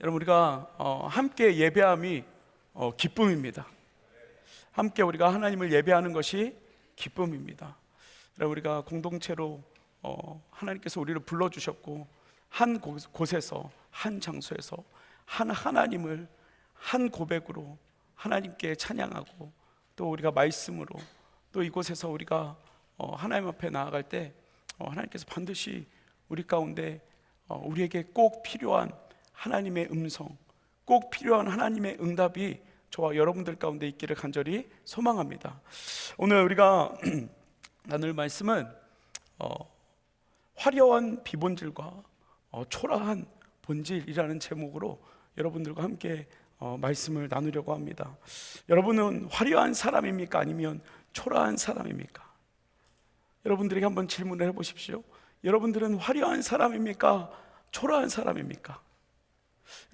여러분 우리가 함께 예배함이 기쁨입니다. 함께 우리가 하나님을 예배하는 것이 기쁨입니다. 여러분 우리가 공동체로 하나님께서 우리를 불러주셨고 한 곳에서 한 장소에서 한 하나님을 한 고백으로 하나님께 찬양하고 또 우리가 말씀으로 또 이곳에서 우리가 하나님 앞에 나아갈 때 하나님께서 반드시 우리 가운데 우리에게 꼭 필요한 하나님의 음성, 꼭 필요한 하나님의 응답이 저와 여러분들 가운데 있기를 간절히 소망합니다. 오늘 우리가 나눌 말씀은 화려한 비본질과 초라한 본질이라는 제목으로 여러분들과 함께 말씀을 나누려고 합니다. 여러분은 화려한 사람입니까? 아니면 초라한 사람입니까? 여러분들에게 한번 질문을 해보십시오. 여러분들은 화려한 사람입니까? 초라한 사람입니까?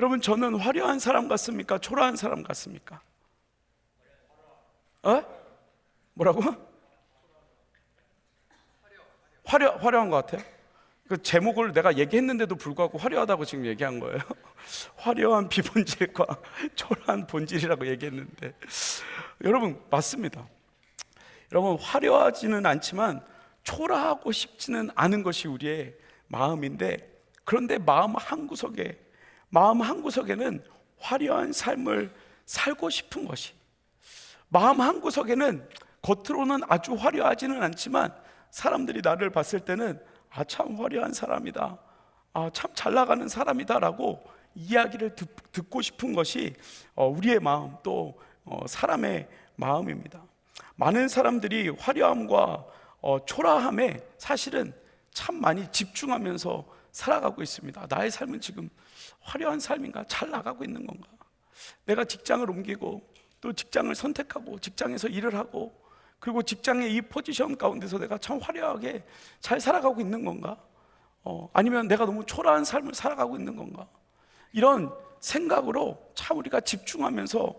여러분, 저는 화려한 사람 같습니까? 초라한 사람 같습니까? 뭐라고? 화려한 것 같아요? 그 제목을 내가 얘기했는데도 불구하고 화려하다고 지금 얘기한 거예요. 화려한 비본질과 초라한 본질이라고 얘기했는데, 여러분 맞습니다. 여러분, 화려하지는 않지만 초라하고 싶지는 않은 것이 우리의 마음인데, 그런데 마음 한구석에는 화려한 삶을 살고 싶은 것이, 마음 한구석에는 겉으로는 아주 화려하지는 않지만 사람들이 나를 봤을 때는 참 화려한 사람이다, 참 잘 나가는 사람이다 라고 이야기를 듣고 싶은 것이 우리의 마음, 또 사람의 마음입니다. 많은 사람들이 화려함과 초라함에 사실은 참 많이 집중하면서 살아가고 있습니다. 나의 삶은 지금 화려한 삶인가? 잘 나가고 있는 건가? 내가 직장을 옮기고 또 직장을 선택하고 직장에서 일을 하고 그리고 직장의 이 포지션 가운데서 내가 참 화려하게 잘 살아가고 있는 건가? 아니면 내가 너무 초라한 삶을 살아가고 있는 건가? 이런 생각으로 참 우리가 집중하면서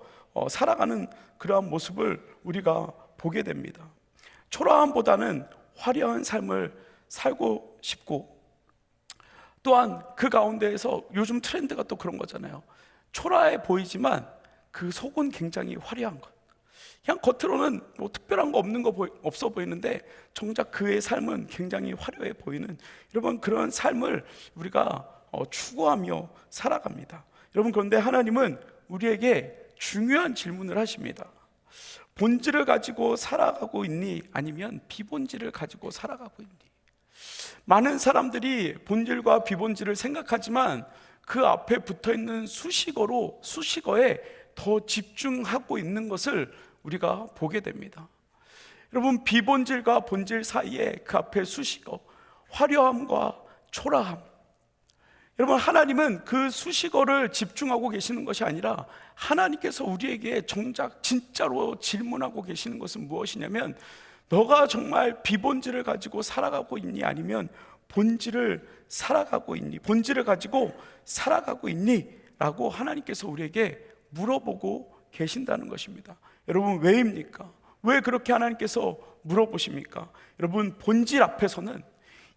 살아가는 그러한 모습을 우리가 보게 됩니다. 초라함보다는 화려한 삶을 살고 싶고, 또한 그 가운데에서 요즘 트렌드가 또 그런 거잖아요. 초라해 보이지만 그 속은 굉장히 화려한 것. 그냥 겉으로는 뭐 특별한 거 없어 보이는데 정작 그의 삶은 굉장히 화려해 보이는, 여러분 그런 삶을 우리가 추구하며 살아갑니다. 여러분, 그런데 하나님은 우리에게 중요한 질문을 하십니다. 본질을 가지고 살아가고 있니? 아니면 비본질을 가지고 살아가고 있니? 많은 사람들이 본질과 비본질을 생각하지만 그 앞에 붙어있는 수식어에 더 집중하고 있는 것을 우리가 보게 됩니다. 여러분, 비본질과 본질 사이에 그 앞에 수식어, 화려함과 초라함, 여러분 하나님은 그 수식어를 집중하고 계시는 것이 아니라 하나님께서 우리에게 정작 진짜로 질문하고 계시는 것은 무엇이냐면, 너가 정말 비본질을 가지고 살아가고 있니? 아니면 본질을 살아가고 있니? 본질을 가지고 살아가고 있니? 라고 하나님께서 우리에게 물어보고 계신다는 것입니다. 여러분, 왜입니까? 왜 그렇게 하나님께서 물어보십니까? 여러분, 본질 앞에서는,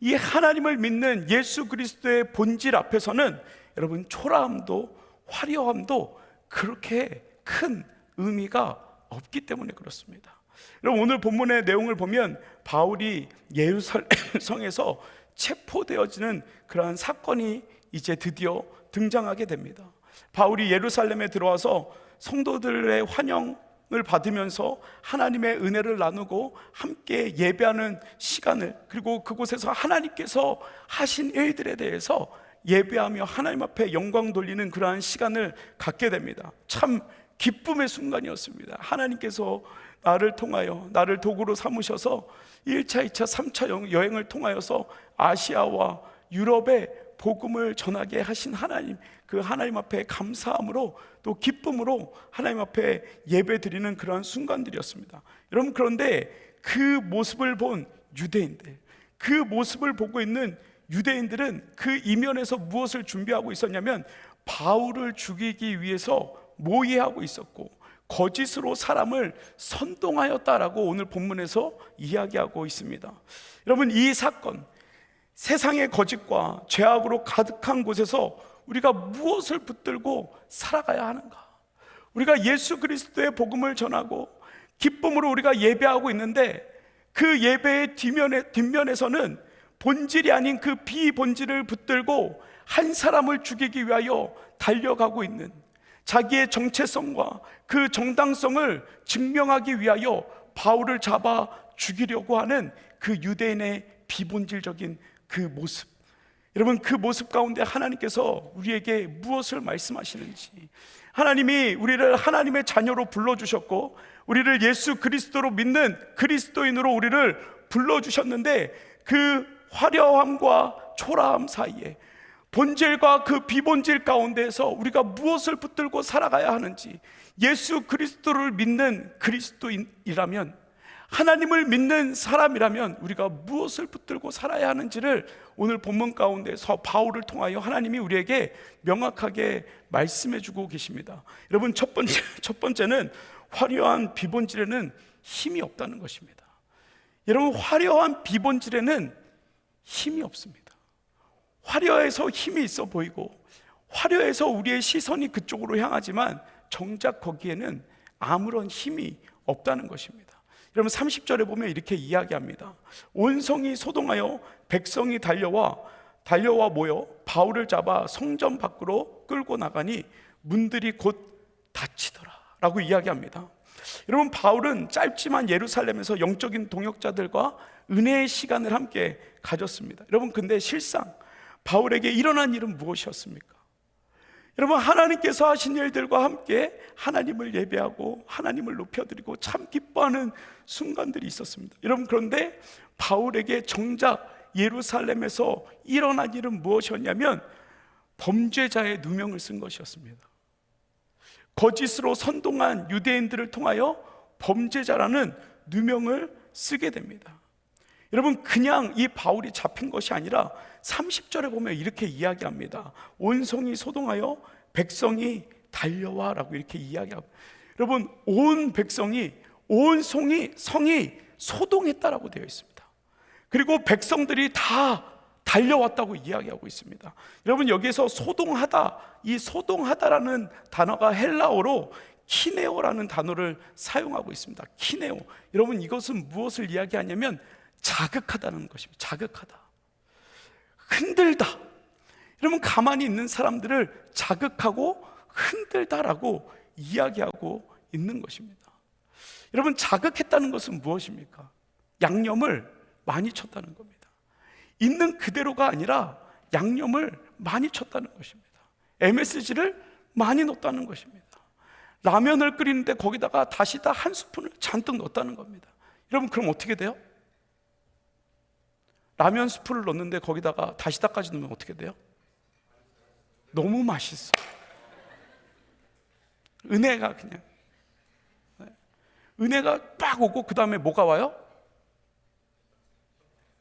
이 하나님을 믿는 예수 그리스도의 본질 앞에서는 여러분 초라함도 화려함도 그렇게 큰 의미가 없기 때문에 그렇습니다. 여러분, 오늘 본문의 내용을 보면 바울이 예루살렘 성에서 체포되어지는 그러한 사건이 이제 드디어 등장하게 됩니다. 바울이 예루살렘에 들어와서 성도들의 환영을 받으면서 하나님의 은혜를 나누고 함께 예배하는 시간을, 그리고 그곳에서 하나님께서 하신 일들에 대해서 예배하며 하나님 앞에 영광 돌리는 그러한 시간을 갖게 됩니다. 참 기쁨의 순간이었습니다. 하나님께서 나를 통하여, 나를 도구로 삼으셔서 1차, 2차, 3차 여행을 통하여서 아시아와 유럽에 복음을 전하게 하신 하나님, 그 하나님 앞에 감사함으로 또 기쁨으로 하나님 앞에 예배 드리는 그러한 순간들이었습니다. 여러분, 그런데 그 모습을 본 유대인들, 그 모습을 보고 있는 유대인들은 그 이면에서 무엇을 준비하고 있었냐면 바울을 죽이기 위해서 모의하고 있었고 거짓으로 사람을 선동하였다라고 오늘 본문에서 이야기하고 있습니다. 여러분, 이 사건, 세상의 거짓과 죄악으로 가득한 곳에서 우리가 무엇을 붙들고 살아가야 하는가? 우리가 예수 그리스도의 복음을 전하고 기쁨으로 우리가 예배하고 있는데 그 예배의 뒷면에서는 본질이 아닌 그 비본질을 붙들고 한 사람을 죽이기 위하여 달려가고 있는, 자기의 정체성과 그 정당성을 증명하기 위하여 바울을 잡아 죽이려고 하는 그 유대인의 비본질적인 그 모습, 여러분, 그 모습 가운데 하나님께서 우리에게 무엇을 말씀하시는지, 하나님이 우리를 하나님의 자녀로 불러주셨고 우리를 예수 그리스도로 믿는 그리스도인으로 우리를 불러주셨는데, 그 화려함과 초라함 사이에 본질과 그 비본질 가운데에서 우리가 무엇을 붙들고 살아가야 하는지, 예수 그리스도를 믿는 그리스도인이라면, 하나님을 믿는 사람이라면 우리가 무엇을 붙들고 살아야 하는지를 오늘 본문 가운데서 바울을 통하여 하나님이 우리에게 명확하게 말씀해 주고 계십니다. 여러분, 첫 번째는 화려한 비본질에는 힘이 없다는 것입니다. 여러분, 화려한 비본질에는 힘이 없습니다. 화려해서 힘이 있어 보이고 화려해서 우리의 시선이 그쪽으로 향하지만 정작 거기에는 아무런 힘이 없다는 것입니다. 여러분, 30절에 보면 이렇게 이야기합니다. 온 성이 소동하여 백성이 달려와 모여 바울을 잡아 성전 밖으로 끌고 나가니 문들이 곧 닫히더라 라고 이야기합니다. 여러분, 바울은 짧지만 예루살렘에서 영적인 동역자들과 은혜의 시간을 함께 가졌습니다. 여러분, 근데 실상 바울에게 일어난 일은 무엇이었습니까? 여러분, 하나님께서 하신 일들과 함께 하나님을 예배하고 하나님을 높여드리고 참 기뻐하는 순간들이 있었습니다. 여러분, 그런데 바울에게 정작 예루살렘에서 일어난 일은 무엇이었냐면 범죄자의 누명을 쓴 것이었습니다. 거짓으로 선동한 유대인들을 통하여 범죄자라는 누명을 쓰게 됩니다. 여러분, 그냥 이 바울이 잡힌 것이 아니라 30절에 보면 이렇게 이야기합니다. 온 성이 소동하여 백성이 달려와 라고 이렇게 이야기합니다. 여러분, 온 백성이, 온 성이 소동했다라고 되어 있습니다. 그리고 백성들이 다 달려왔다고 이야기하고 있습니다. 여러분, 여기에서 소동하다, 이 소동하다라는 단어가 헬라어로 키네오라는 단어를 사용하고 있습니다. 키네오. 여러분, 이것은 무엇을 이야기하냐면 자극하다는 것입니다. 자극하다, 흔들다. 여러분, 가만히 있는 사람들을 자극하고 흔들다라고 이야기하고 있는 것입니다. 여러분, 자극했다는 것은 무엇입니까? 양념을 많이 쳤다는 겁니다. 있는 그대로가 아니라 양념을 많이 쳤다는 것입니다. MSG를 많이 넣었다는 것입니다. 라면을 끓이는데 거기다가 다시다 한 스푼을 잔뜩 넣었다는 겁니다. 여러분, 그럼 어떻게 돼요? 라면 스프를 넣는데 거기다가 다시다까지 넣으면 어떻게 돼요? 너무 맛있어. 은혜가 그냥, 은혜가 빡 오고 그 다음에 뭐가 와요?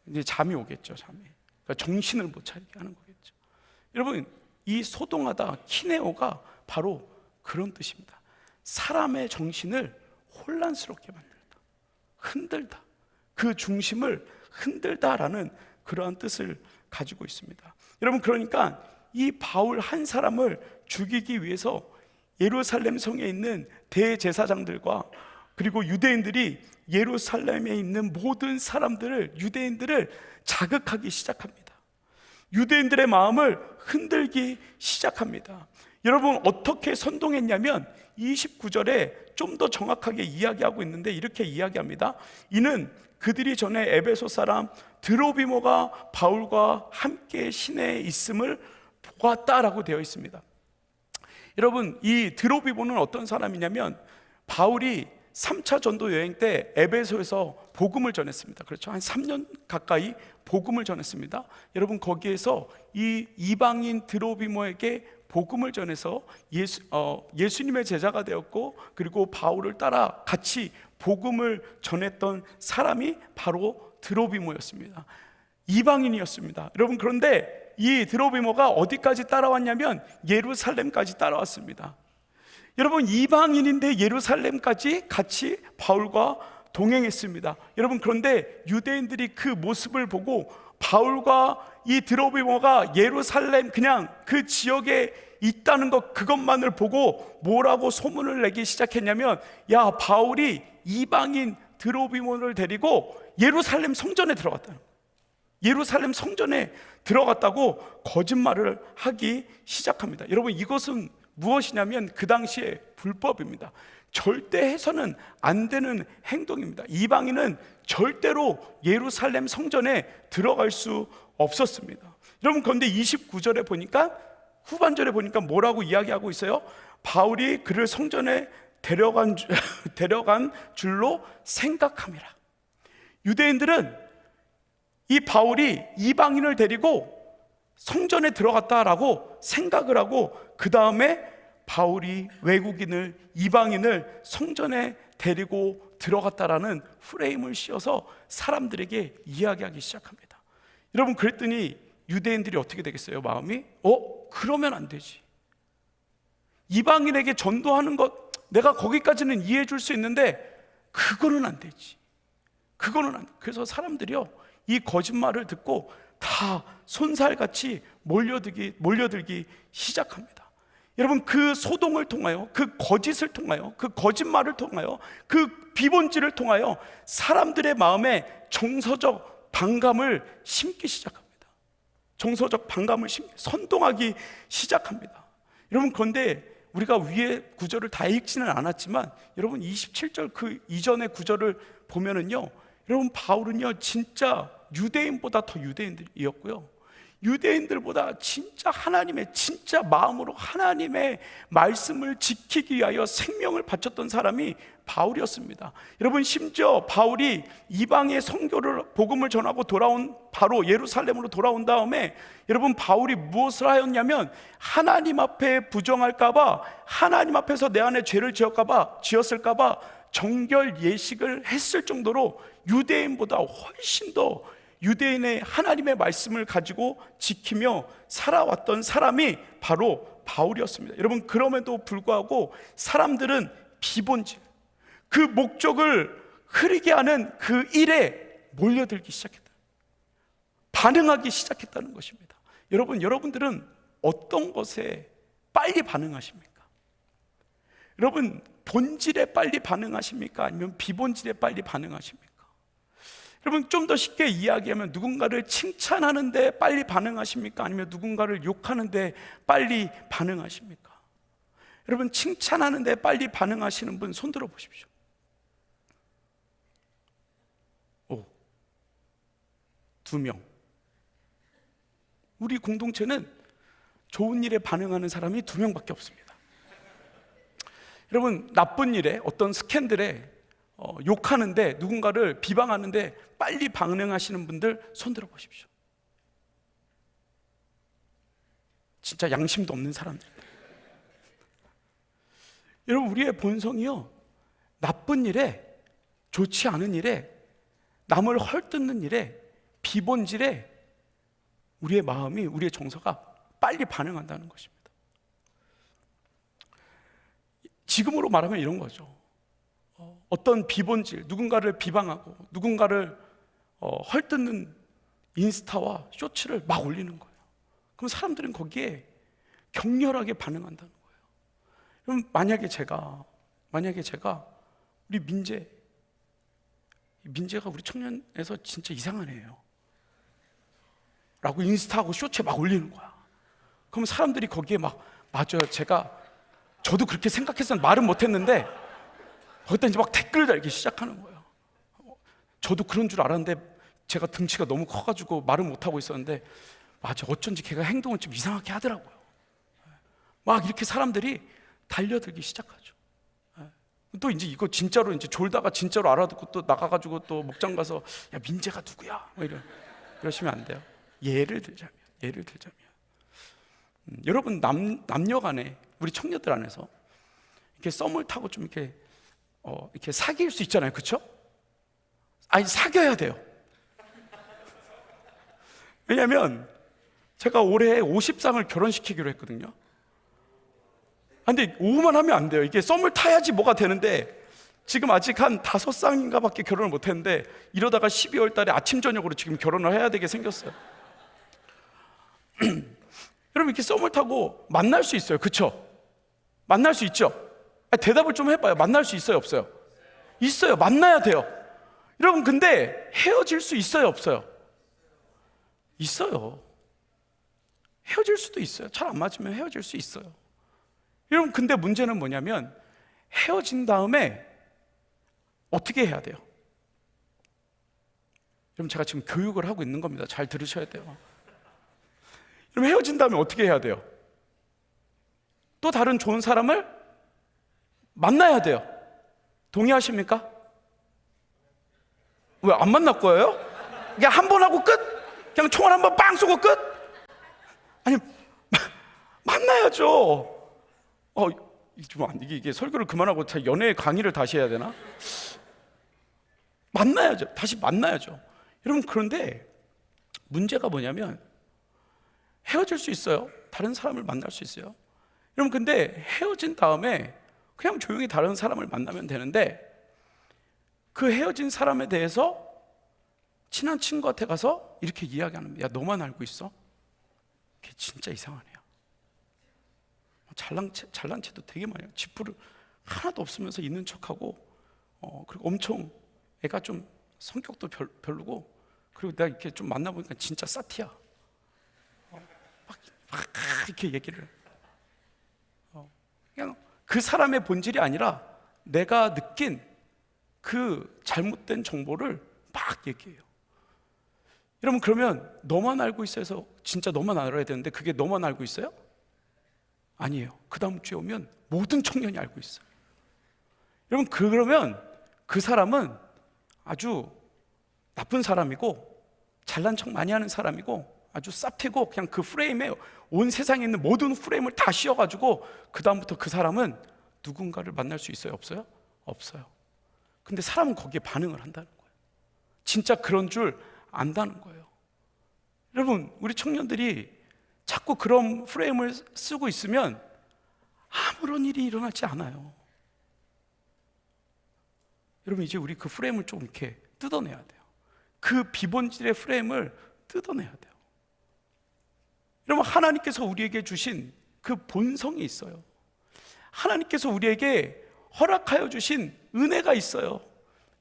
이제 잠이 오겠죠. 잠이. 그러니까 정신을 못 차리게 하는 거겠죠. 여러분, 이 소동하다, 키네오가 바로 그런 뜻입니다. 사람의 정신을 혼란스럽게 만들다, 흔들다, 그 중심을 흔들다라는 그러한 뜻을 가지고 있습니다. 여러분, 그러니까 이 바울 한 사람을 죽이기 위해서 예루살렘 성에 있는 대제사장들과 그리고 유대인들이 예루살렘에 있는 모든 사람들을, 유대인들을 자극하기 시작합니다. 유대인들의 마음을 흔들기 시작합니다. 여러분, 어떻게 선동했냐면 29절에 좀 더 정확하게 이야기하고 있는데 이렇게 이야기합니다. 이는 그들이 전에 에베소 사람 드로비모가 바울과 함께 시내에 있음을 보았다라고 되어 있습니다. 여러분, 이 드로비모는 어떤 사람이냐면 바울이 3차 전도 여행 때 에베소에서 복음을 전했습니다. 그렇죠? 한 3년 가까이 복음을 전했습니다. 여러분, 거기에서 이 이방인 드로비모에게 복음을 전해서 예수님의 제자가 되었고, 그리고 바울을 따라 같이 복음을 전했던 사람이 바로 드로비모였습니다. 이방인이었습니다. 여러분, 그런데 이 드로비모가 어디까지 따라왔냐면 예루살렘까지 따라왔습니다. 여러분, 이방인인데 예루살렘까지 같이 바울과 동행했습니다. 여러분, 그런데 유대인들이 그 모습을 보고 바울과 이 드로비모가 예루살렘 그냥 그 지역에 있다는 것, 그것만을 보고 뭐라고 소문을 내기 시작했냐면, 야, 바울이 이방인 드로비모를 데리고 예루살렘 성전에 들어갔다는 거예요. 예루살렘 성전에 들어갔다고 거짓말을 하기 시작합니다. 여러분, 이것은 무엇이냐면 그 당시에 불법입니다. 절대 해서는 안 되는 행동입니다. 이방인은 절대로 예루살렘 성전에 들어갈 수 없었습니다. 여러분, 그런데 29절에 보니까, 후반절에 보니까 뭐라고 이야기하고 있어요? 바울이 그를 성전에 데려간 줄로 생각함이라. 유대인들은 이 바울이 이방인을 데리고 성전에 들어갔다라고 생각을 하고, 그 다음에 바울이 외국인을, 이방인을 성전에 데리고 들어갔다라는 프레임을 씌워서 사람들에게 이야기하기 시작합니다. 여러분, 그랬더니 유대인들이 어떻게 되겠어요? 마음이 그러면 안 되지. 이방인에게 전도하는 것 내가 거기까지는 이해해 줄 수 있는데 그거는 안 되지. 그거는 안 돼. 그래서 사람들이요, 이 거짓말을 듣고 다 손살같이 몰려들기 시작합니다. 여러분, 그 소동을 통하여, 그 거짓을 통하여, 그 거짓말을 통하여, 그 비본질을 통하여 사람들의 마음에 정서적 반감을 심기 시작합니다. 정서적 반감을 선동하기 시작합니다. 여러분, 그런데 우리가 위에 구절을 다 읽지는 않았지만, 여러분 27절 그 이전의 구절을 보면은요, 여러분 바울은요 진짜 유대인보다 더 유대인들이었고요, 유대인들보다 진짜 하나님의 진짜 마음으로 하나님의 말씀을 지키기 위하여 생명을 바쳤던 사람이 바울이었습니다. 여러분, 심지어 바울이 이방의 선교를, 복음을 전하고 바로 예루살렘으로 돌아온 다음에, 여러분 바울이 무엇을 하였냐면, 하나님 앞에 부정할까봐, 하나님 앞에서 내 안에 죄를 지었을까봐 정결 예식을 했을 정도로 유대인보다 훨씬 더 유대인의 하나님의 말씀을 가지고 지키며 살아왔던 사람이 바로 바울이었습니다. 여러분, 그럼에도 불구하고 사람들은 비본질, 그 목적을 흐리게 하는 그 일에 몰려들기 시작했다, 반응하기 시작했다는 것입니다. 여러분들은 어떤 것에 빨리 반응하십니까? 여러분, 본질에 빨리 반응하십니까? 아니면 비본질에 빨리 반응하십니까? 여러분, 좀 더 쉽게 이야기하면, 누군가를 칭찬하는데 빨리 반응하십니까? 아니면 누군가를 욕하는데 빨리 반응하십니까? 여러분, 칭찬하는데 빨리 반응하시는 분 손 들어 보십시오. 오, 2명. 우리 공동체는 좋은 일에 반응하는 사람이 2명밖에 없습니다. 여러분, 나쁜 일에, 어떤 스캔들에 욕하는데, 누군가를 비방하는데 빨리 반응하시는 분들 손 들어 보십시오. 진짜 양심도 없는 사람들. 여러분, 우리의 본성이요, 나쁜 일에, 좋지 않은 일에, 남을 헐뜯는 일에, 비본질에 우리의 마음이, 우리의 정서가 빨리 반응한다는 것입니다. 지금으로 말하면 이런 거죠. 어떤 비본질, 누군가를 비방하고 누군가를 헐뜯는 인스타와 쇼츠를 막 올리는 거예요. 그럼 사람들은 거기에 격렬하게 반응한다는 거예요. 그럼 만약에 제가 우리 민재가 우리 청년에서 진짜 이상한 애예요 라고 인스타하고 쇼츠에 막 올리는 거야. 그럼 사람들이 거기에 막, 맞아요, 저도 그렇게 생각해서 말은 못했는데, 거기다 이제 막 댓글 달기 시작하는 거예요. 저도 그런 줄 알았는데 제가 등치가 너무 커가지고 말은 못하고 있었는데, 맞아, 어쩐지 걔가 행동을 좀 이상하게 하더라고요. 막 이렇게 사람들이 달려들기 시작하죠. 또 이제 이거 진짜로 이제 졸다가 진짜로 알아듣고 또 나가가지고 또 목장 가서, 야, 민재가 누구야? 뭐 이러시면 안 돼요. 예를 들자면 여러분, 남녀간에, 우리 청년들 안에서 이렇게 썸을 타고 좀 이렇게 사귈 수 있잖아요, 그렇죠? 아니, 사귀어야 돼요. 왜냐하면 제가 올해 50쌍을 결혼시키기로 했거든요. 근데 오만 하면 안 돼요. 이게 썸을 타야지 뭐가 되는데, 지금 아직 한 5쌍인가 밖에 결혼을 못했는데 이러다가 12월 달에 아침 저녁으로 지금 결혼을 해야 되게 생겼어요. 여러분, 이렇게 썸을 타고 만날 수 있어요, 그쵸? 만날 수 있죠? 대답을 좀 해봐요. 만날 수 있어요, 없어요? 있어요. 만나야 돼요. 여러분, 근데 헤어질 수 있어요, 없어요? 있어요. 헤어질 수도 있어요. 잘 안 맞으면 헤어질 수 있어요. 여러분, 근데 문제는 뭐냐면 헤어진 다음에 어떻게 해야 돼요? 여러분, 제가 지금 교육을 하고 있는 겁니다. 잘 들으셔야 돼요. 그럼 헤어진 다음에 어떻게 해야 돼요? 또 다른 좋은 사람을 만나야 돼요. 동의하십니까? 왜 안 만날 거예요? 그냥 한 번 하고 끝? 그냥 총알 한 번 빵 쏘고 끝? 아니, 만나야죠. 이게 설교를 그만하고 연애 강의를 다시 해야 되나? 만나야죠. 다시 만나야죠. 여러분, 그런데 문제가 뭐냐면 헤어질 수 있어요. 다른 사람을 만날 수 있어요. 여러분, 근데 헤어진 다음에 그냥 조용히 다른 사람을 만나면 되는데 그 헤어진 사람에 대해서 친한 친구한테 가서 이렇게 이야기하는 거야. 야, 너만 알고 있어? 그게 진짜 이상하네요. 잘난 체도 되게 많이 해요. 지푸를 하나도 없으면서 있는 척하고 그리고 엄청 애가 좀 성격도 별로고, 그리고 내가 이렇게 좀 만나보니까 진짜 싸티야. 막 이렇게 얘기를 그냥 그 사람의 본질이 아니라 내가 느낀 그 잘못된 정보를 막 얘기해요. 여러분, 그러면 너만 알고 있어서 진짜 너만 알아야 되는데 그게 너만 알고 있어요? 아니에요. 그 다음 주에 오면 모든 청년이 알고 있어요. 여러분, 그러면 그 사람은 아주 나쁜 사람이고 잘난 척 많이 하는 사람이고 아주 쌉티고 그냥 그 프레임에 온 세상에 있는 모든 프레임을 다 씌워가지고 그 다음부터 그 사람은 누군가를 만날 수 있어요, 없어요? 없어요. 근데 사람은 거기에 반응을 한다는 거예요. 진짜 그런 줄 안다는 거예요. 여러분, 우리 청년들이 자꾸 그런 프레임을 쓰고 있으면 아무런 일이 일어나지 않아요. 여러분, 이제 우리 그 프레임을 좀 이렇게 뜯어내야 돼요. 그 비본질의 프레임을 뜯어내야 돼요. 여러분, 하나님께서 우리에게 주신 그 본성이 있어요. 하나님께서 우리에게 허락하여 주신 은혜가 있어요.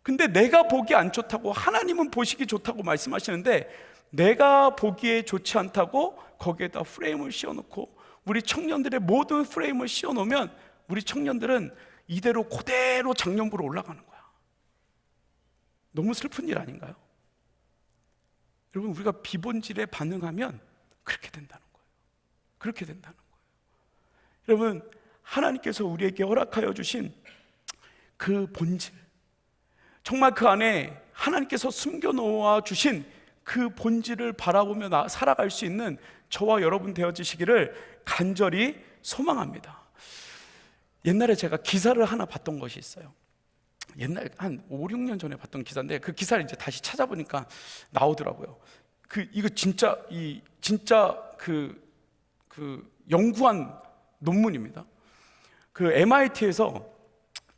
근데 내가 보기 안 좋다고, 하나님은 보시기 좋다고 말씀하시는데 내가 보기에 좋지 않다고 거기에다 프레임을 씌워놓고 우리 청년들의 모든 프레임을 씌워놓으면 우리 청년들은 이대로 그대로 장년부로 올라가는 거야. 너무 슬픈 일 아닌가요? 여러분, 우리가 비본질에 반응하면 그렇게 된다는 거예요. 그렇게 된다는 거예요. 여러분, 하나님께서 우리에게 허락하여 주신 그 본질, 정말 그 안에 하나님께서 숨겨놓아 주신 그 본질을 바라보며 살아갈 수 있는 저와 여러분 되어지시기를 간절히 소망합니다. 옛날에 제가 기사를 하나 봤던 것이 있어요. 옛날 한 5, 6년 전에 봤던 기사인데 그 기사를 이제 다시 찾아보니까 나오더라고요. 이거 진짜 연구한 논문입니다. 그 MIT에서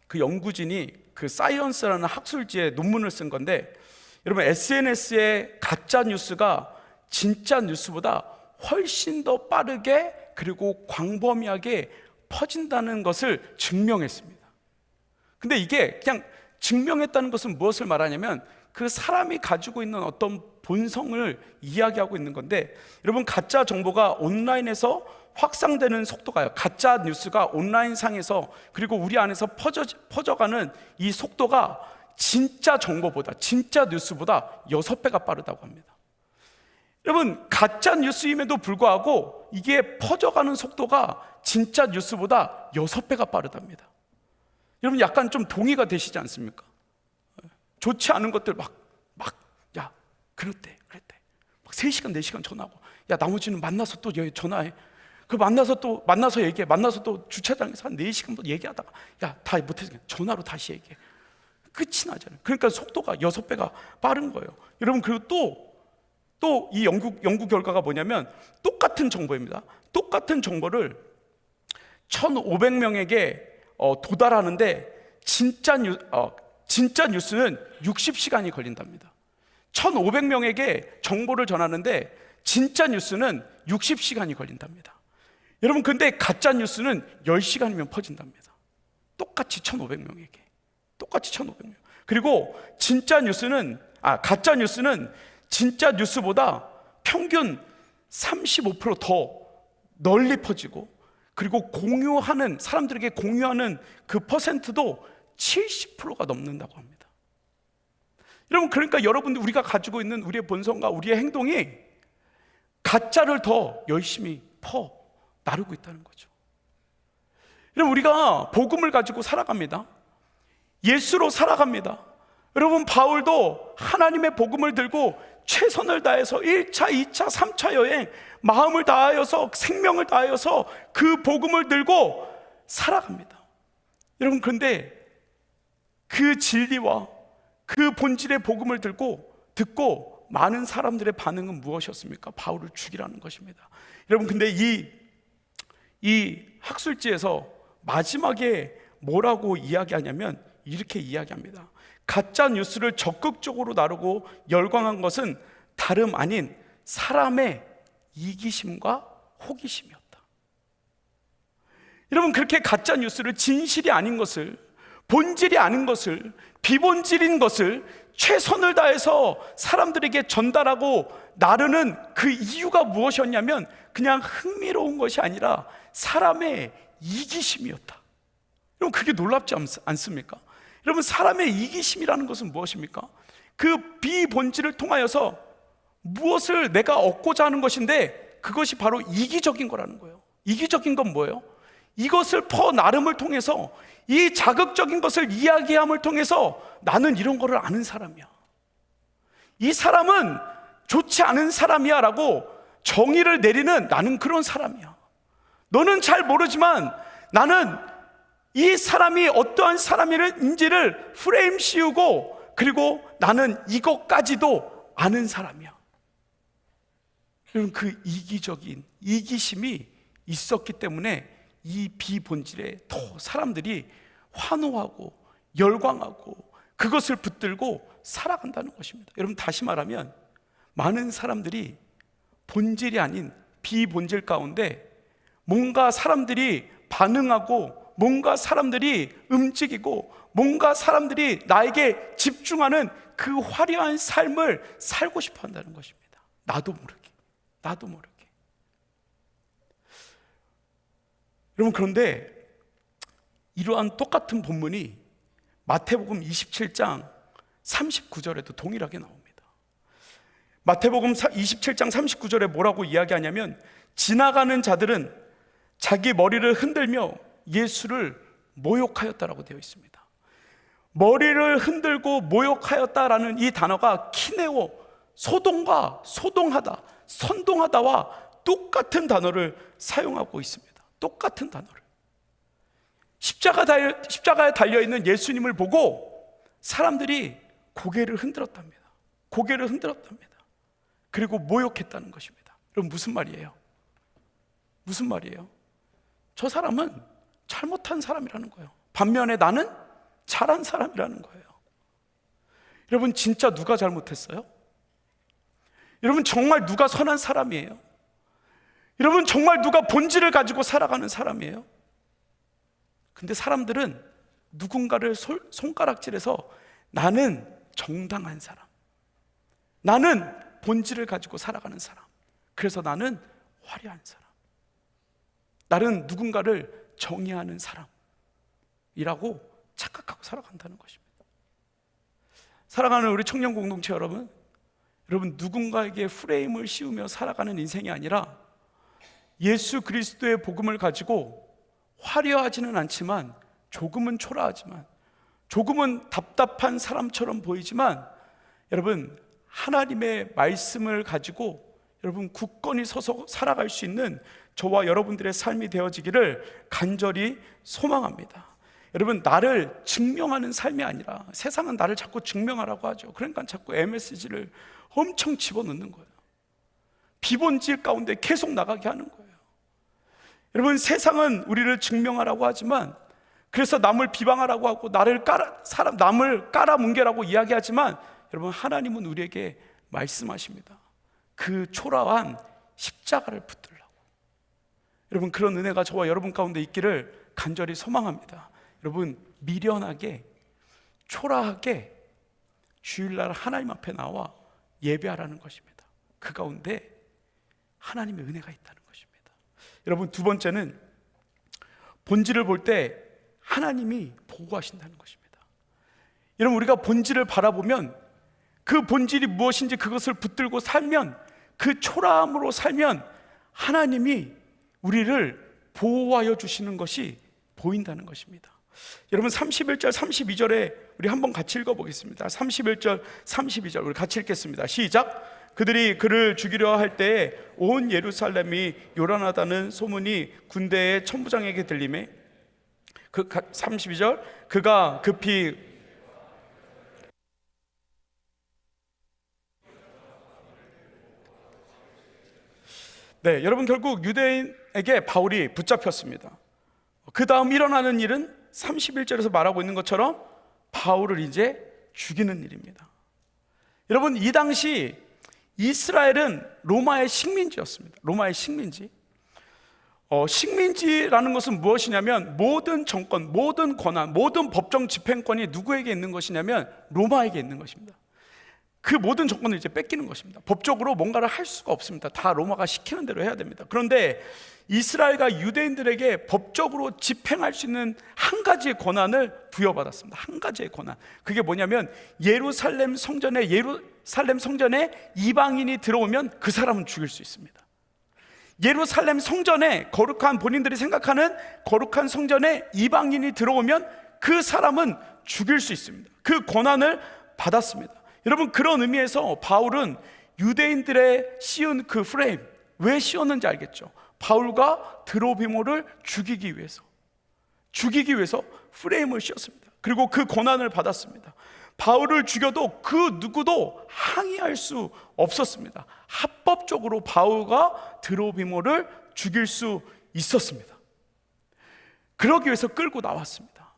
그 연구진이 그 사이언스라는 학술지에 논문을 쓴 건데, 여러분, SNS의 가짜 뉴스가 진짜 뉴스보다 훨씬 더 빠르게 그리고 광범위하게 퍼진다는 것을 증명했습니다. 근데 이게 그냥 증명했다는 것은 무엇을 말하냐면 그 사람이 가지고 있는 어떤 본성을 이야기하고 있는 건데, 여러분, 가짜 정보가 온라인에서 확산되는 속도가요, 가짜 뉴스가 온라인상에서 그리고 우리 안에서 퍼져가는 이 속도가 진짜 정보보다, 진짜 뉴스보다 6배가 빠르다고 합니다. 여러분, 가짜 뉴스임에도 불구하고 이게 퍼져가는 속도가 진짜 뉴스보다 6배가 빠르답니다. 여러분, 약간 좀 동의가 되시지 않습니까? 좋지 않은 것들 야, 그랬대. 막 3시간, 4시간 전화하고, 야, 나머지는 만나서 또 전화해. 그 만나서 얘기해. 만나서 또 주차장에서 한 4시간 또 얘기하다가, 야, 다 못해서 전화로 다시 얘기해. 끝이 나잖아요. 그러니까 속도가 6배가 빠른 거예요. 여러분, 그리고 또 이 연구 결과가 뭐냐면 똑같은 정보입니다. 똑같은 정보를 1,500명에게 도달하는데 진짜 뉴스는 60시간이 걸린답니다. 1,500명에게 정보를 전하는데 진짜 뉴스는 60시간이 걸린답니다. 여러분, 근데 가짜 뉴스는 10시간이면 퍼진답니다. 똑같이 1,500명에게. 똑같이 1,500명. 그리고 가짜 뉴스는 진짜 뉴스보다 평균 35% 더 널리 퍼지고, 그리고 사람들에게 공유하는 그 퍼센트도 70%가 넘는다고 합니다. 여러분, 그러니까 우리가 가지고 있는 우리의 본성과 우리의 행동이 가짜를 더 열심히 나르고 있다는 거죠. 여러분, 우리가 복음을 가지고 살아갑니다. 예수로 살아갑니다. 여러분, 바울도 하나님의 복음을 들고 최선을 다해서 1차, 2차, 3차 여행 마음을 다하여서 생명을 다하여서 그 복음을 들고 살아갑니다. 여러분, 그런데 그 진리와 그 본질의 복음을 듣고 많은 사람들의 반응은 무엇이었습니까? 바울을 죽이라는 것입니다. 여러분, 근데 이 학술지에서 마지막에 뭐라고 이야기하냐면 이렇게 이야기합니다. 가짜 뉴스를 적극적으로 나르고 열광한 것은 다름 아닌 사람의 이기심과 호기심이었다. 여러분, 그렇게 가짜 뉴스를 진실이 아닌 것을, 본질이 아닌 것을, 비본질인 것을 최선을 다해서 사람들에게 전달하고 나르는 그 이유가 무엇이었냐면 그냥 흥미로운 것이 아니라 사람의 이기심이었다. 여러분, 그게 놀랍지 않습니까? 여러분, 사람의 이기심이라는 것은 무엇입니까? 그 비본질을 통하여서 무엇을 내가 얻고자 하는 것인데 그것이 바로 이기적인 거라는 거예요. 이기적인 건 뭐예요? 이것을 나름을 통해서, 이 자극적인 것을 이야기함을 통해서 나는 이런 거를 아는 사람이야, 이 사람은 좋지 않은 사람이야 라고 정의를 내리는 나는 그런 사람이야. 너는 잘 모르지만 나는 이 사람이 어떠한 사람인지를 프레임 씌우고, 그리고 나는 이것까지도 아는 사람이야. 여러분, 그 이기적인 이기심이 있었기 때문에 이 비본질에 더 사람들이 환호하고 열광하고 그것을 붙들고 살아간다는 것입니다. 여러분, 다시 말하면 많은 사람들이 본질이 아닌 비본질 가운데 뭔가 사람들이 반응하고, 뭔가 사람들이 움직이고, 뭔가 사람들이 나에게 집중하는 그 화려한 삶을 살고 싶어 한다는 것입니다. 나도 모르게. 여러분, 그런데 이러한 똑같은 본문이 마태복음 27장 39절에도 동일하게 나옵니다. 마태복음 27장 39절에 뭐라고 이야기하냐면 지나가는 자들은 자기 머리를 흔들며 예수를 모욕하였다라고 되어 있습니다. 머리를 흔들고 모욕하였다라는 이 단어가 키네오, 소동하다, 선동하다와 똑같은 단어를 사용하고 있습니다. 똑같은 단어를. 십자가에 달려있는 예수님을 보고 사람들이 고개를 흔들었답니다. 그리고 모욕했다는 것입니다. 그럼 무슨 말이에요? 저 사람은 잘못한 사람이라는 거예요. 반면에 나는 잘한 사람이라는 거예요. 여러분, 진짜 누가 잘못했어요? 여러분, 정말 누가 선한 사람이에요? 여러분, 정말 누가 본질을 가지고 살아가는 사람이에요? 근데 사람들은 누군가를 손가락질해서 나는 정당한 사람, 나는 본질을 가지고 살아가는 사람, 그래서 나는 화려한 사람, 나는 누군가를 정의하는 사람이라고 착각하고 살아간다는 것입니다. 사랑하는 우리 청년 공동체 여러분, 누군가에게 프레임을 씌우며 살아가는 인생이 아니라 예수 그리스도의 복음을 가지고 화려하지는 않지만, 조금은 초라하지만, 조금은 답답한 사람처럼 보이지만, 여러분, 하나님의 말씀을 가지고 여러분 굳건히 서서 살아갈 수 있는 저와 여러분들의 삶이 되어지기를 간절히 소망합니다. 여러분, 나를 증명하는 삶이 아니라, 세상은 나를 자꾸 증명하라고 하죠. 그러니까 자꾸 MSG를 엄청 집어넣는 거예요. 비본질 가운데 계속 나가게 하는 거예요. 여러분, 세상은 우리를 증명하라고 하지만 그래서 남을 비방하라고 하고 남을 깔아뭉개라고 이야기하지만 여러분, 하나님은 우리에게 말씀하십니다. 그 초라한 십자가를 붙들라고. 여러분, 그런 은혜가 저와 여러분 가운데 있기를 간절히 소망합니다. 여러분, 미련하게 초라하게 주일날 하나님 앞에 나와 예배하라는 것입니다. 그 가운데 하나님의 은혜가 있다는 것입니다. 여러분, 두 번째는 본질을 볼 때 하나님이 보호하신다는 것입니다. 여러분, 우리가 본질을 바라보면 그 본질이 무엇인지 그것을 붙들고 살면, 그 초라함으로 살면 하나님이 우리를 보호하여 주시는 것이 보인다는 것입니다. 여러분, 31절 32절에 우리 한번 같이 읽어보겠습니다. 31절 32절 우리 같이 읽겠습니다. 시작. 그들이 그를 죽이려 할 때에 온 예루살렘이 요란하다는 소문이 군대의 천부장에게 들리매 32절 그가 급히 네, 여러분, 결국 유대인에게 바울이 붙잡혔습니다. 그 다음 일어나는 일은 31절에서 말하고 있는 것처럼 바울을 이제 죽이는 일입니다. 여러분, 이 당시 이스라엘은 로마의 식민지였습니다. 로마의 식민지. 식민지라는 것은 무엇이냐면 모든 정권, 모든 권한, 모든 법정 집행권이 누구에게 있는 것이냐면 로마에게 있는 것입니다. 그 모든 정권을 이제 뺏기는 것입니다. 법적으로 뭔가를 할 수가 없습니다. 다 로마가 시키는 대로 해야 됩니다. 그런데 이스라엘과 유대인들에게 법적으로 집행할 수 있는 한 가지의 권한을 부여받았습니다. 한 가지의 권한. 그게 뭐냐면 예루살렘 성전에 이방인이 들어오면 그 사람은 죽일 수 있습니다. 예루살렘 성전에, 거룩한, 본인들이 생각하는 거룩한 성전에 이방인이 들어오면 그 사람은 죽일 수 있습니다. 그 권한을 받았습니다. 여러분, 그런 의미에서 바울은 유대인들의 씌운 그 프레임, 왜 씌웠는지 알겠죠? 바울과 드로비모를 죽이기 위해서 프레임을 씌웠습니다. 그리고 그 권한을 받았습니다. 바울을 죽여도 그 누구도 항의할 수 없었습니다. 합법적으로 바울과 드로비모를 죽일 수 있었습니다. 그러기 위해서 끌고 나왔습니다.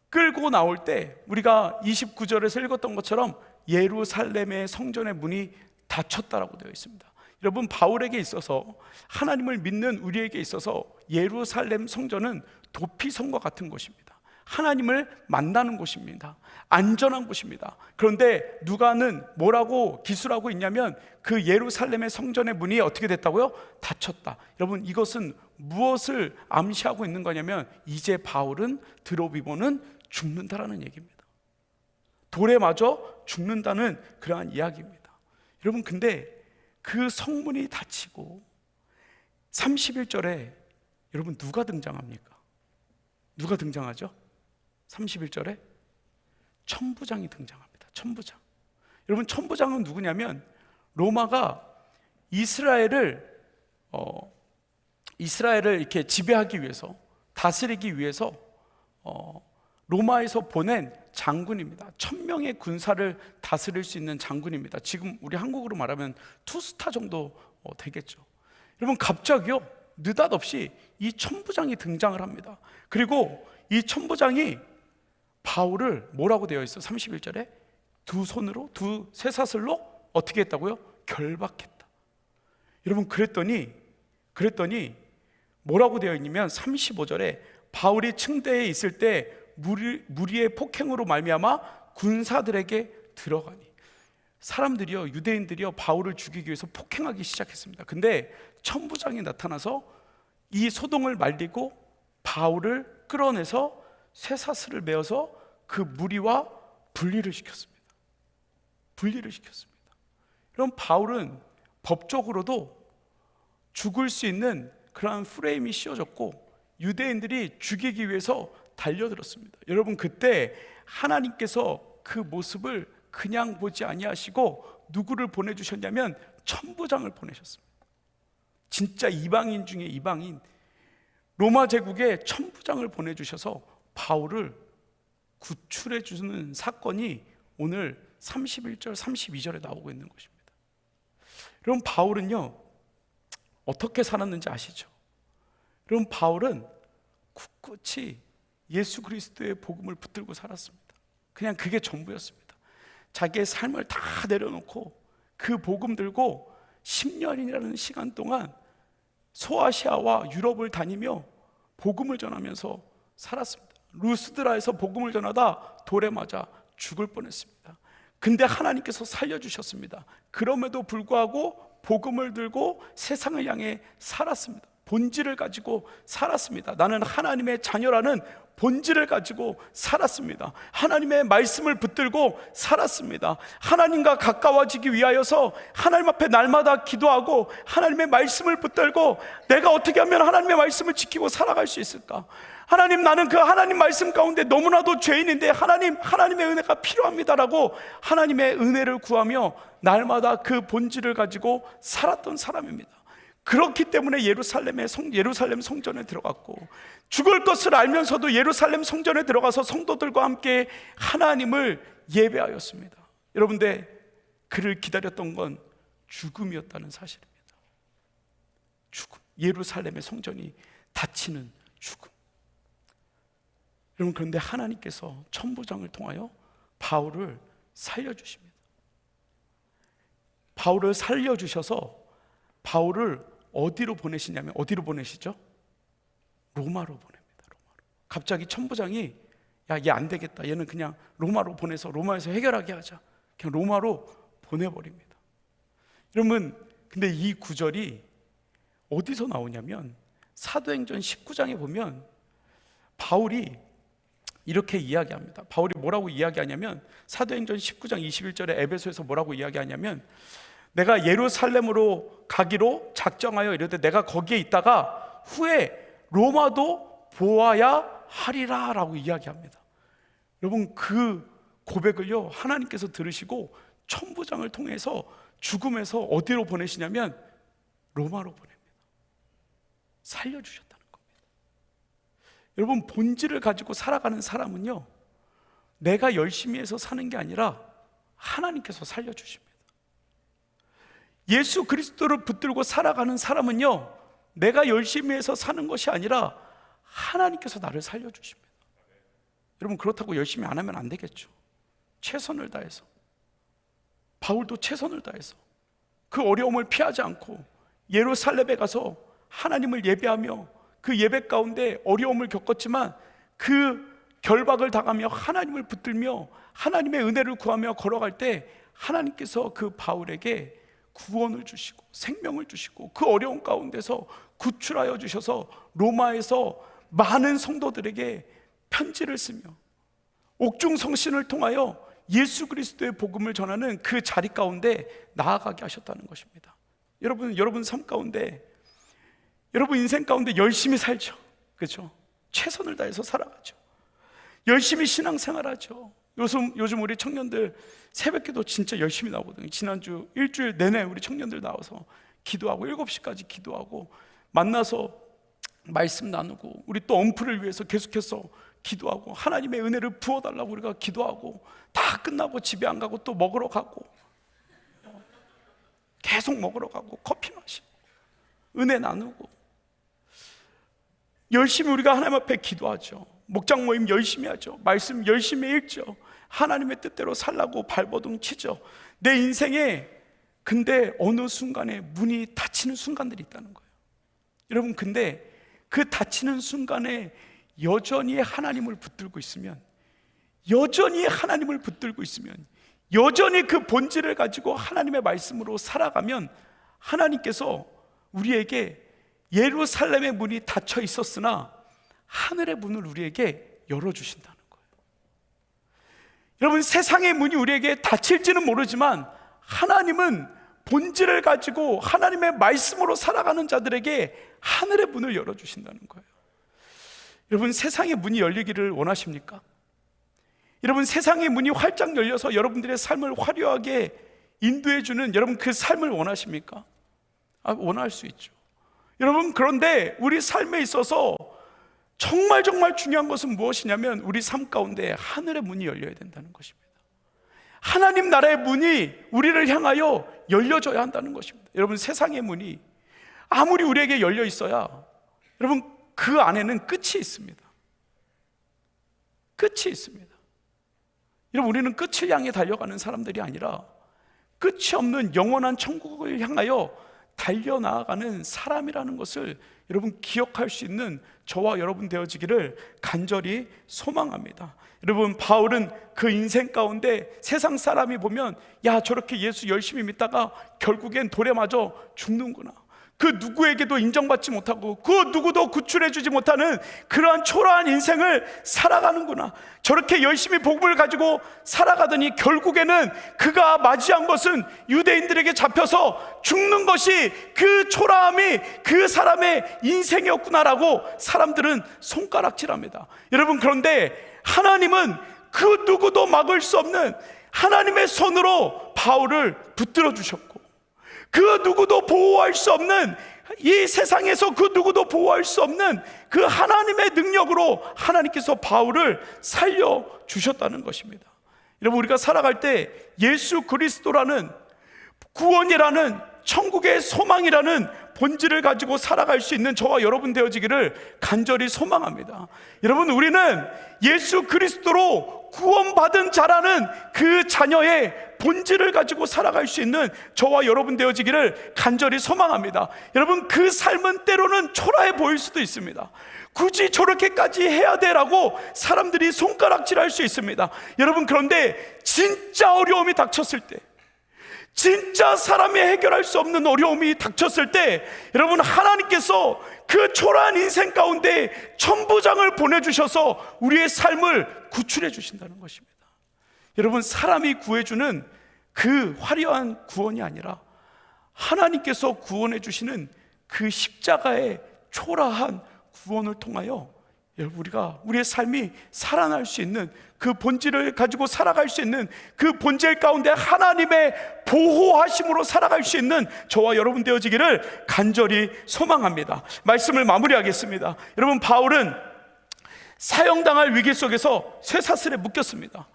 끌고 나올 때 우리가 29절에서 읽었던 것처럼 예루살렘의 성전의 문이 닫혔다라고 되어 있습니다. 여러분, 바울에게 있어서, 하나님을 믿는 우리에게 있어서 예루살렘 성전은 도피성과 같은 곳입니다. 하나님을 만나는 곳입니다. 안전한 곳입니다. 그런데 누가는 뭐라고 기술하고 있냐면 그 예루살렘의 성전의 문이 어떻게 됐다고요? 닫혔다. 여러분, 이것은 무엇을 암시하고 있는 거냐면 이제 바울은, 드로비모는 죽는다라는 얘기입니다. 돌에 맞아 죽는다는 그러한 이야기입니다. 여러분, 근데 그 성문이 닫히고 31절에 여러분 누가 등장합니까? 누가 등장하죠? 31절에 천부장이 등장합니다. 천부장. 여러분, 천부장은 누구냐면 로마가 이스라엘을 이렇게 지배하기 위해서, 다스리기 위해서 로마에서 보낸 장군입니다. 1000명의 군사를 다스릴 수 있는 장군입니다. 지금 우리 한국으로 말하면 투스타 정도 되겠죠. 여러분, 갑자기요, 느닷없이 이 천부장이 등장을 합니다. 그리고 이 천부장이 바울을 뭐라고 되어 있어? 31절에 두 손으로, 두 쇠사슬로 어떻게 했다고요? 결박했다. 여러분, 그랬더니 뭐라고 되어 있냐면 35절에 바울이 층대에 있을 때 무리의 폭행으로 말미암아 군사들에게 들어가니, 사람들이요, 유대인들이요, 바울을 죽이기 위해서 폭행하기 시작했습니다. 근데 천부장이 나타나서 이 소동을 말리고 바울을 끌어내서 쇠사슬을 메어서 그 무리와 분리를 시켰습니다. 그럼 바울은 법적으로도 죽을 수 있는 그러한 프레임이 씌워졌고 유대인들이 죽이기 위해서 달려들었습니다. 여러분, 그때 하나님께서 그 모습을 그냥 보지 아니하시고 누구를 보내주셨냐면 천부장을 보내셨습니다. 진짜 이방인 중에 이방인, 로마 제국의 천부장을 보내주셔서 바울을 구출해 주는 사건이 오늘 31절 32절에 나오고 있는 것입니다. 여러분, 바울은요 어떻게 살았는지 아시죠? 여러분, 바울은 굳굳이 예수 그리스도의 복음을 붙들고 살았습니다. 그냥 그게 전부였습니다. 자기의 삶을 다 내려놓고 그 복음 들고 10년이라는 시간 동안 소아시아와 유럽을 다니며 복음을 전하면서 살았습니다. 루스드라에서 복음을 전하다 돌에 맞아 죽을 뻔했습니다. 근데 하나님께서 살려주셨습니다. 그럼에도 불구하고 복음을 들고 세상을 향해 살았습니다. 본질을 가지고 살았습니다. 나는 하나님의 자녀라는 본질을 가지고 살았습니다. 하나님의 말씀을 붙들고 살았습니다. 하나님과 가까워지기 위하여서 하나님 앞에 날마다 기도하고 하나님의 말씀을 붙들고 내가 어떻게 하면 하나님의 말씀을 지키고 살아갈 수 있을까? 하나님, 나는 그 하나님 말씀 가운데 너무나도 죄인인데 하나님의 은혜가 필요합니다라고 하나님의 은혜를 구하며 날마다 그 본질을 가지고 살았던 사람입니다. 그렇기 때문에 예루살렘 성전에 들어갔고, 죽을 것을 알면서도 예루살렘 성전에 들어가서 성도들과 함께 하나님을 예배하였습니다. 여러분들, 그를 기다렸던 건 죽음이었다는 사실입니다. 죽음, 예루살렘의 성전이 닫히는 죽음. 여러분, 그런데 하나님께서 천부장을 통하여 바울을 살려주십니다. 바울을 살려주셔서 바울을 어디로 보내시냐면, 어디로 보내시죠? 로마로 보냅니다. 로마로. 갑자기 천부장이 야, 얘 안 되겠다, 얘는 그냥 로마로 보내서 로마에서 해결하게 하자, 그냥 로마로 보내버립니다. 여러분, 근데 이 구절이 어디서 나오냐면 사도행전 19장에 보면 바울이 이렇게 이야기합니다. 바울이 뭐라고 이야기하냐면 사도행전 19장 21절에 에베소에서 뭐라고 이야기하냐면, 내가 예루살렘으로 가기로 작정하여 이르되 내가 거기에 있다가 후에 로마도 보아야 하리라 라고 이야기합니다. 여러분, 그 고백을요 하나님께서 들으시고 천부장을 통해서 죽음에서 어디로 보내시냐면 로마로 보냅니다. 살려주셨다는 겁니다. 여러분, 본질을 가지고 살아가는 사람은요, 내가 열심히 해서 사는 게 아니라 하나님께서 살려주십니다. 예수 그리스도를 붙들고 살아가는 사람은요, 내가 열심히 해서 사는 것이 아니라 하나님께서 나를 살려주십니다. 여러분, 그렇다고 열심히 안 하면 안 되겠죠. 최선을 다해서, 바울도 최선을 다해서 그 어려움을 피하지 않고 예루살렘에 가서 하나님을 예배하며 그 예배 가운데 어려움을 겪었지만 그 결박을 당하며 하나님을 붙들며 하나님의 은혜를 구하며 걸어갈 때 하나님께서 그 바울에게 구원을 주시고 생명을 주시고 그 어려운 가운데서 구출하여 주셔서 로마에서 많은 성도들에게 편지를 쓰며 옥중성신을 통하여 예수 그리스도의 복음을 전하는 그 자리 가운데 나아가게 하셨다는 것입니다. 여러분 삶 가운데, 여러분 인생 가운데 열심히 살죠. 그렇죠? 최선을 다해서 살아가죠. 열심히 신앙생활하죠. 요즘 우리 청년들 새벽기도 진짜 열심히 나오거든요. 지난주 일주일 내내 우리 청년들 나와서 기도하고 7시까지 기도하고 만나서 말씀 나누고, 우리 또 엄프를 위해서 계속해서 기도하고 하나님의 은혜를 부어달라고 우리가 기도하고, 다 끝나고 집에 안 가고 또 먹으러 가고, 계속 먹으러 가고 커피 마시고 은혜 나누고 열심히 우리가 하나님 앞에 기도하죠. 목장 모임 열심히 하죠. 말씀 열심히 읽죠. 하나님의 뜻대로 살라고 발버둥 치죠. 내 인생에 근데 어느 순간에 문이 닫히는 순간들이 있다는 거예요. 여러분, 근데 그 닫히는 순간에 여전히 하나님을 붙들고 있으면, 여전히 하나님을 붙들고 있으면, 여전히 그 본질을 가지고 하나님의 말씀으로 살아가면 하나님께서 우리에게 예루살렘의 문이 닫혀 있었으나 하늘의 문을 우리에게 열어주신다는 거예요. 여러분, 세상의 문이 우리에게 닫힐지는 모르지만 하나님은 본질을 가지고 하나님의 말씀으로 살아가는 자들에게 하늘의 문을 열어주신다는 거예요. 여러분, 세상의 문이 열리기를 원하십니까? 여러분, 세상의 문이 활짝 열려서 여러분들의 삶을 화려하게 인도해주는 여러분 그 삶을 원하십니까? 원할 수 있죠. 여러분, 그런데 우리 삶에 있어서 정말 중요한 것은 무엇이냐면 우리 삶 가운데 하늘의 문이 열려야 된다는 것입니다. 하나님 나라의 문이 우리를 향하여 열려져야 한다는 것입니다. 여러분, 세상의 문이 아무리 우리에게 열려 있어야 여러분 그 안에는 끝이 있습니다. 끝이 있습니다. 여러분, 우리는 끝을 향해 달려가는 사람들이 아니라 끝이 없는 영원한 천국을 향하여 달려나가는 사람이라는 것을 여러분 기억할 수 있는 저와 여러분 되어지기를 간절히 소망합니다. 여러분, 바울은 그 인생 가운데 세상 사람이 보면 야, 저렇게 예수 열심히 믿다가 결국엔 돌에 맞아 죽는구나, 그 누구에게도 인정받지 못하고 그 누구도 구출해주지 못하는 그러한 초라한 인생을 살아가는구나, 저렇게 열심히 복음을 가지고 살아가더니 결국에는 그가 맞이한 것은 유대인들에게 잡혀서 죽는 것이 그 초라함이 그 사람의 인생이었구나라고 사람들은 손가락질합니다. 여러분, 그런데 하나님은 그 누구도 막을 수 없는 하나님의 손으로 바울을 붙들어 주셨고, 그 누구도 보호할 수 없는, 이 세상에서 그 누구도 보호할 수 없는 그 하나님의 능력으로 하나님께서 바울을 살려주셨다는 것입니다. 여러분, 우리가 살아갈 때 예수 그리스도라는 구원이라는 천국의 소망이라는 본질을 가지고 살아갈 수 있는 저와 여러분 되어지기를 간절히 소망합니다. 여러분, 우리는 예수 그리스도로 구원받은 자라는 그 자녀의 본질을 가지고 살아갈 수 있는 저와 여러분 되어지기를 간절히 소망합니다. 여러분, 그 삶은 때로는 초라해 보일 수도 있습니다. 굳이 저렇게까지 해야 돼라고 사람들이 손가락질할 수 있습니다. 여러분, 그런데 진짜 어려움이 닥쳤을 때, 진짜 사람이 해결할 수 없는 어려움이 닥쳤을 때, 여러분, 하나님께서 그 초라한 인생 가운데 천부장을 보내주셔서 우리의 삶을 구출해 주신다는 것입니다. 여러분, 사람이 구해주는 그 화려한 구원이 아니라 하나님께서 구원해 주시는 그 십자가의 초라한 구원을 통하여 여러분, 우리가 우리의 삶이 살아날 수 있는 그 본질을 가지고 살아갈 수 있는 그 본질 가운데 하나님의 보호하심으로 살아갈 수 있는 저와 여러분 되어지기를 간절히 소망합니다. 말씀을 마무리하겠습니다. 여러분, 바울은 사형당할 위기 속에서 쇠사슬에 묶였습니다.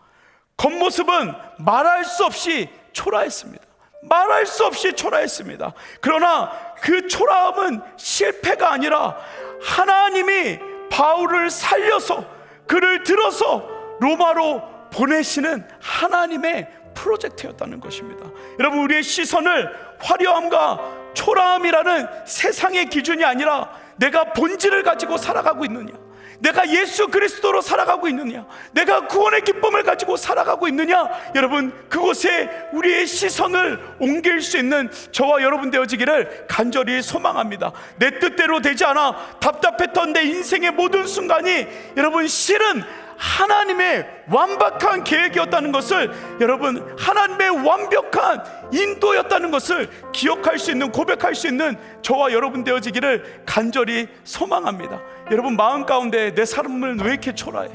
겉모습은 말할 수 없이 초라했습니다. 말할 수 없이 초라했습니다. 그러나 그 초라함은 실패가 아니라 하나님이 바울을 살려서 그를 들어서 로마로 보내시는 하나님의 프로젝트였다는 것입니다. 여러분, 우리의 시선을 화려함과 초라함이라는 세상의 기준이 아니라 내가 본질을 가지고 살아가고 있느냐, 내가 예수 그리스도로 살아가고 있느냐, 내가 구원의 기쁨을 가지고 살아가고 있느냐, 여러분, 그곳에 우리의 시선을 옮길 수 있는 저와 여러분 되어지기를 간절히 소망합니다. 내 뜻대로 되지 않아 답답했던 내 인생의 모든 순간이 여러분 실은 하나님의 완벽한 계획이었다는 것을, 여러분, 하나님의 완벽한 인도였다는 것을 기억할 수 있는, 고백할 수 있는 저와 여러분 되어지기를 간절히 소망합니다. 여러분, 마음 가운데 내 삶은 왜 이렇게 초라해?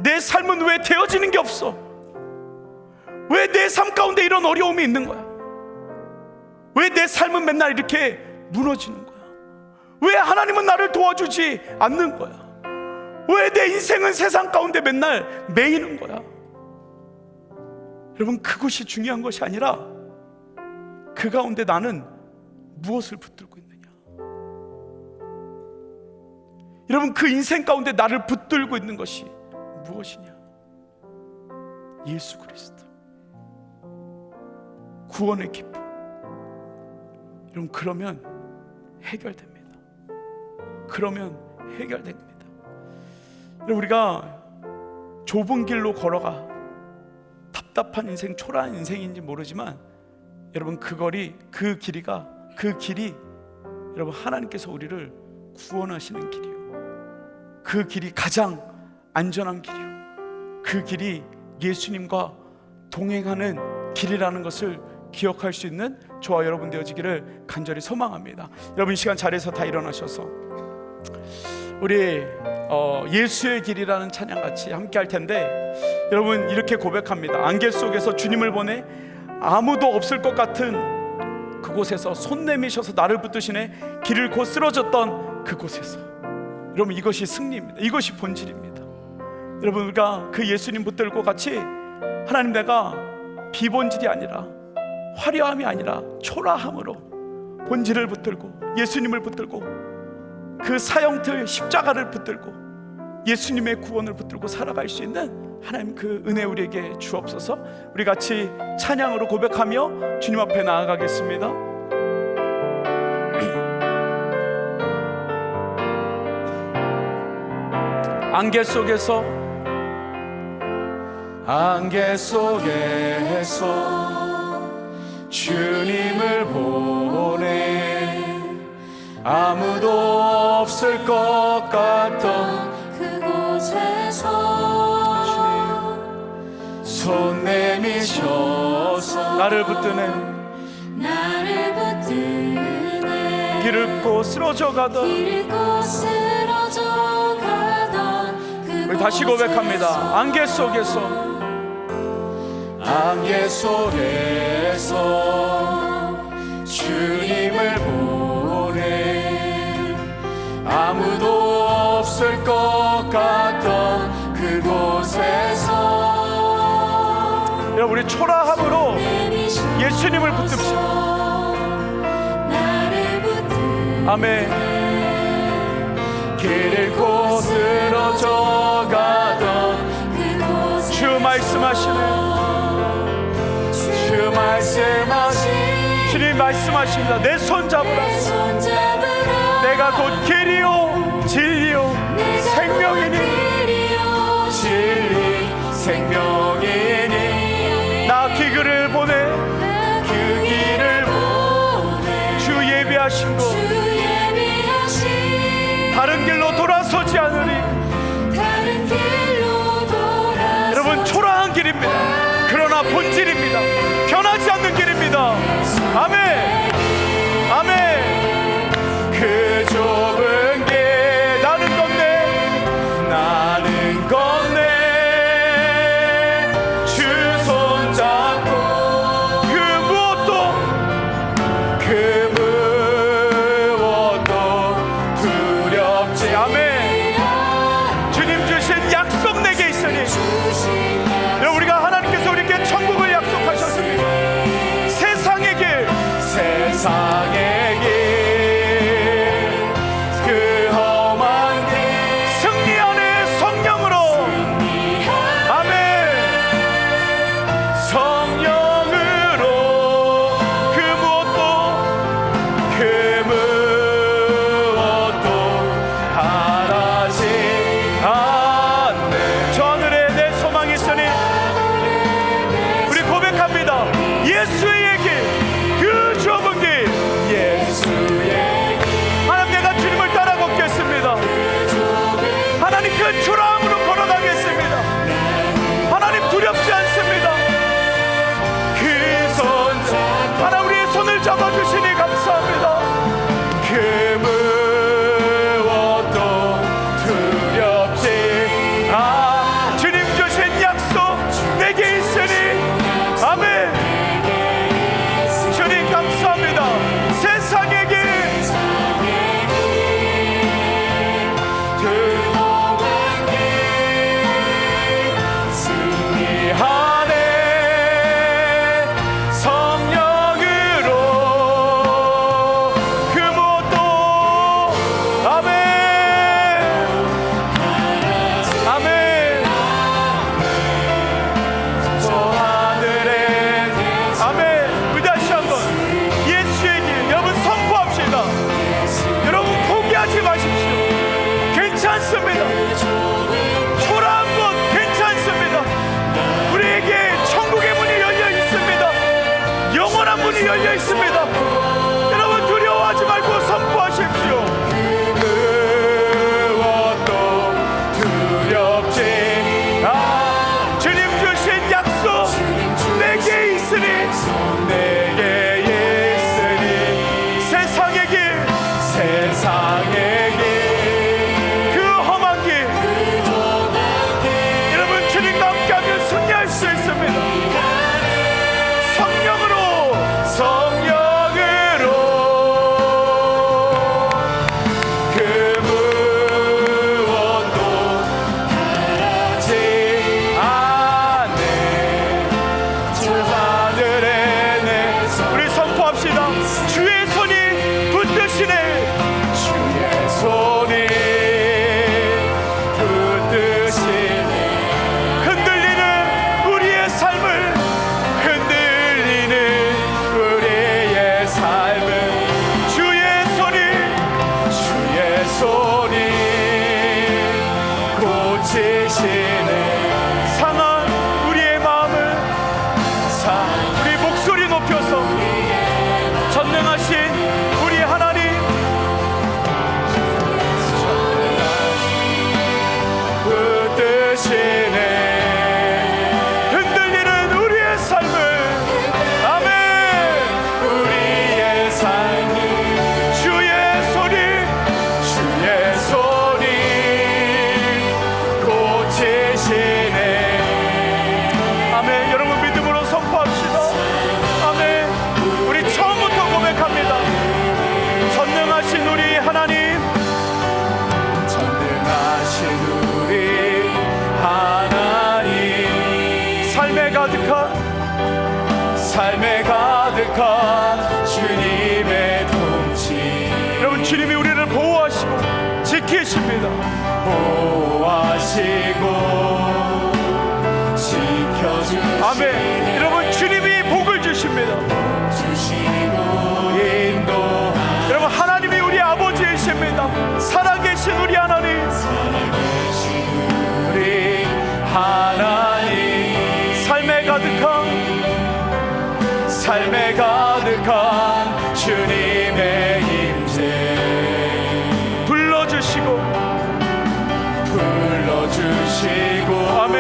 내 삶은 왜 되어지는 게 없어? 왜 내 삶 가운데 이런 어려움이 있는 거야? 왜 내 삶은 맨날 이렇게 무너지는 거야? 왜 하나님은 나를 도와주지 않는 거야? 왜 내 인생은 세상 가운데 맨날 매이는 거야? 여러분, 그것이 중요한 것이 아니라 그 가운데 나는 무엇을 붙들고 있느냐? 여러분, 그 인생 가운데 나를 붙들고 있는 것이 무엇이냐? 예수 그리스도, 구원의 기쁨. 여러분, 그러면 해결됩니다. 그러면 해결됩니다. 여러분, 우리가 좁은 길로 걸어가 답답한 인생, 초라한 인생인지 모르지만 여러분, 그 길이 여러분, 하나님께서 우리를 구원하시는 길이요, 그 길이 가장 안전한 길이요, 그 길이 예수님과 동행하는 길이라는 것을 기억할 수 있는 저와 여러분 되어지기를 간절히 소망합니다. 여러분, 이 시간 자리에서 다 일어나셔서 우리 예수의 길이라는 찬양 같이 함께 할 텐데, 여러분, 이렇게 고백합니다. 안개 속에서 주님을 보내 아무도 없을 것 같은 그곳에서 손 내미셔서 나를 붙드시네, 길을 곧 쓰러졌던 그곳에서. 여러분, 이것이 승리입니다. 이것이 본질입니다. 여러분, 우리가 그 예수님 붙들고 같이, 하나님, 내가 비본질이 아니라, 화려함이 아니라 초라함으로 본질을 붙들고 예수님을 붙들고 그 사형틀 십자가를 붙들고 예수님의 구원을 붙들고 살아갈 수 있는 하나님 그 은혜 우리에게 주옵소서. 우리 같이 찬양으로 고백하며 주님 앞에 나아가겠습니다. 안개 속에서 주님을 보내 아무도 없을 것 같던 그곳에서 손 내미셔서 나를 붙드네 길 잃고 쓰러져 가던 우리 다시 고백합니다. 안개 속에서 주님을 보내 아무도 없을 것 같던 그곳에서 여러분 우리 초라함으로 예수님을 붙듭시다. 아멘. 길 잃고 쓰러져 가던 주 말씀하시네. 주님 말씀하십니다. 내 손 잡으라. 내가 곧 길이요 진리요 생명이니 진리 생명이니 나 기그를 보내 그 길을 주 예비하신 곳 다른 길로 돌아서지 않으리. 여러분 초라한 길입니다. 그러나 본질입니다. 변하지 않는 길입니다. 아멘. 아멘. 그 좁은 길 나는 건네 주 손 잡고 그 무엇도 두렵지. 아멘. 주님 주신 약속 내게 있으니 우리가 하나님께서 우리에게 천국을 약속하셨습니다. 세상의 길 그 험한 길 승리 안에 성령으로 아멘. 성령으로 그 무엇도 바라지 않네. 저 하늘에 내 소망이 있으니 우리 고백합니다. 예수의 길 그 좁은 길 거룩한 주님의 임재 불러주시고 아멘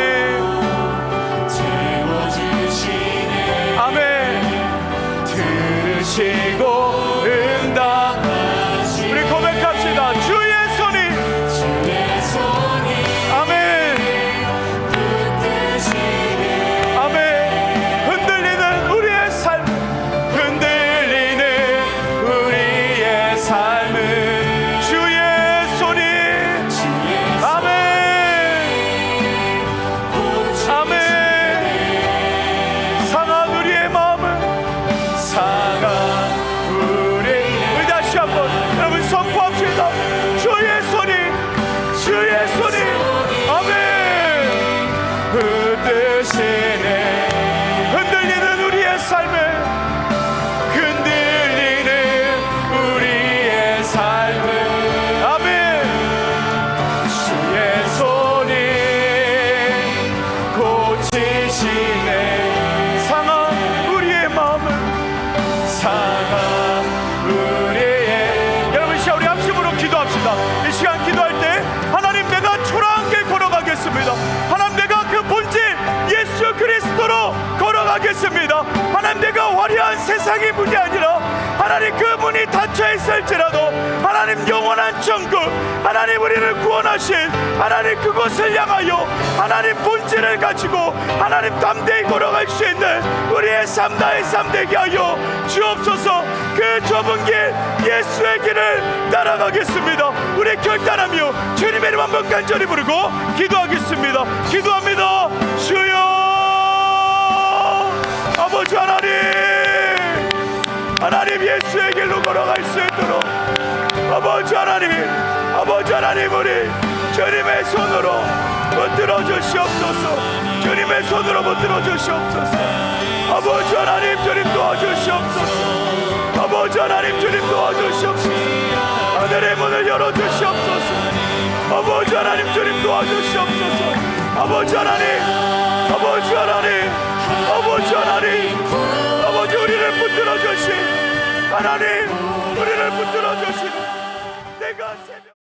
채워주시네 아멘 들으시고 응답하시네 우리 고백합시다. 주의 손이 아멘 붙드시네 아멘 흔들리는 우리의 삶 흔들리는 우리의 삶은 주의 손이 아멘 아멘 상한 우리의 마음을 상한 우리 다시 한번 여러분 선포합시다. 주의 손이 아멘 붙드시네 흔들리는 우리의 삶을 흔들리는 우리의 삶을 아멘 주의 손이 고치시네 상한 우리의 마음을 상한 우리의 여러분 이 시간 우리 합심으로 기도합시다. 이 시간 기도할 때 하나님 내가 초라한 길 걸어가겠습니다. 하나님 내가 그 본질 예수 그리스도로 걸어가겠습니다. 하나님 내가 화려한 세상의 문이 아니라 하나님 그 문이 닫혀 있을지라도 하나님 영원한 천국 하나님 우리를 구원하신 하나님 그곳을 향하여 하나님 본질을 가지고 하나님 담대히 걸어갈 수 있는 우리의 삶 나의 삶 되게 하여 주옵소서. 그 좁은 길 예수의 길을 따라가겠습니다. 우리 결단하며 주님의 이름 한번 간절히 부르고 기도하겠습니다. 기도합니다. 주여 아버지 하나님 예수의 길로 걸어갈 수 있도록 아버지 하나님 우리 주님의 손으로 붙들어 주시옵소서. 주님의 손으로 붙들어 주시옵소서. 아버지 하나님 주님 도와주시옵소서. 아버지 하나님 주님 도와주시옵소서. 하늘의 문을 열어주시옵소서. 아버지 하나님 주님 도와주시옵소서. 아버지 하나님 아버지 우리를 붙들어 주신 하나님 우리를 붙들어 주신 내가